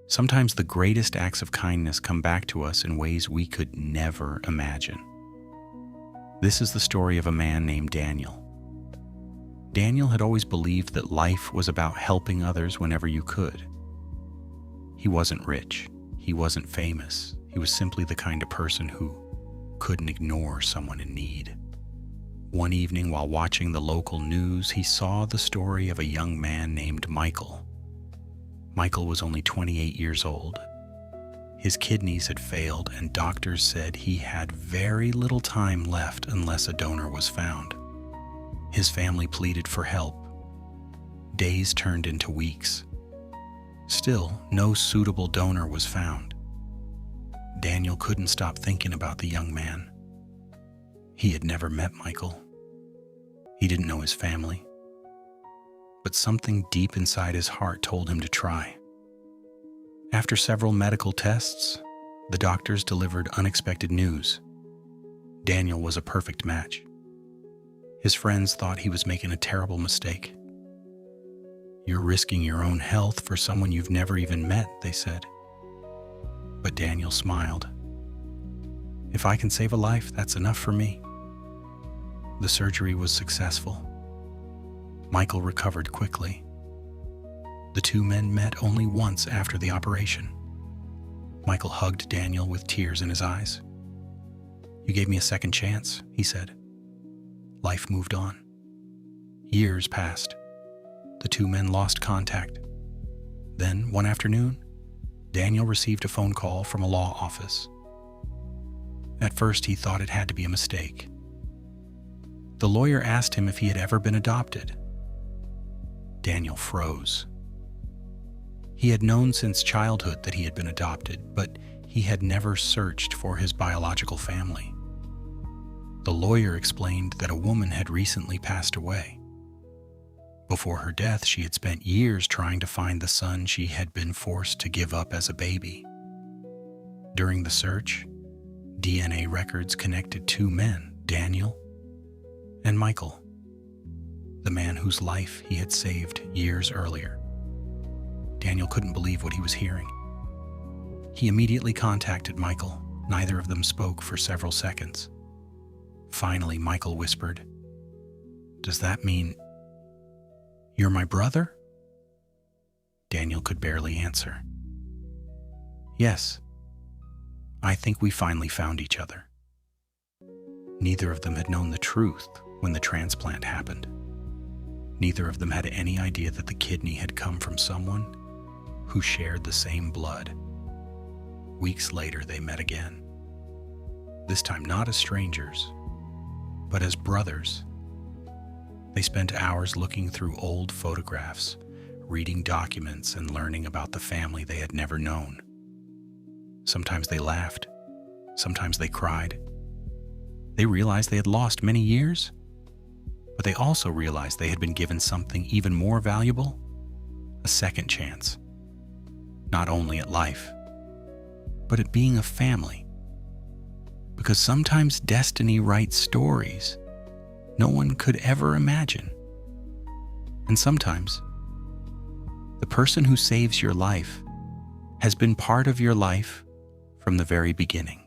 Sometimes the greatest acts of kindness come back to us in ways we could never imagine. This is the story of a man named Daniel. Daniel had always believed that life was about helping others whenever you could. He wasn't rich. He wasn't famous. He was simply the kind of person who couldn't ignore someone in need. One evening, while watching the local news, he saw the story of a young man named Michael. Michael was only 28 years old. His kidneys had failed, and doctors said he had very little time left unless a donor was found. His family pleaded for help. Days turned into weeks. Still, no suitable donor was found. Daniel couldn't stop thinking about the young man. He had never met Michael. He didn't know his family. But something deep inside his heart told him to try. After several medical tests, the doctors delivered unexpected news. Daniel was a perfect match. His friends thought he was making a terrible mistake. "You're risking your own health for someone you've never even met," they said. But Daniel smiled. "If I can save a life, that's enough for me." The surgery was successful. Michael recovered quickly. The two men met only once after the operation. Michael hugged Daniel with tears in his eyes. "You gave me a second chance," he said. Life moved on. Years passed. The two men lost contact. Then, one afternoon, Daniel received a phone call from a law office. At first, he thought it had to be a mistake. The lawyer asked him if he had ever been adopted. Daniel froze. He had known since childhood that he had been adopted, but he had never searched for his biological family. The lawyer explained that a woman had recently passed away. Before her death, she had spent years trying to find the son she had been forced to give up as a baby. During the search, DNA records connected two men, Daniel and Michael, the man whose life he had saved years earlier. Daniel couldn't believe what he was hearing. He immediately contacted Michael. Neither of them spoke for several seconds. Finally, Michael whispered, "Does that mean you're my brother?" Daniel could barely answer. "Yes. I think we finally found each other." Neither of them had known the truth when the transplant happened. Neither of them had any idea that the kidney had come from someone who shared the same blood. Weeks later, they met again. This time not as strangers, but as brothers. They spent hours looking through old photographs, reading documents, and learning about the family they had never known. Sometimes they laughed. Sometimes they cried. They realized they had lost many years, but they also realized they had been given something even more valuable, a second chance. Not only at life, but at being a family. Because sometimes destiny writes stories no one could ever imagine. And sometimes, the person who saves your life has been part of your life from the very beginning.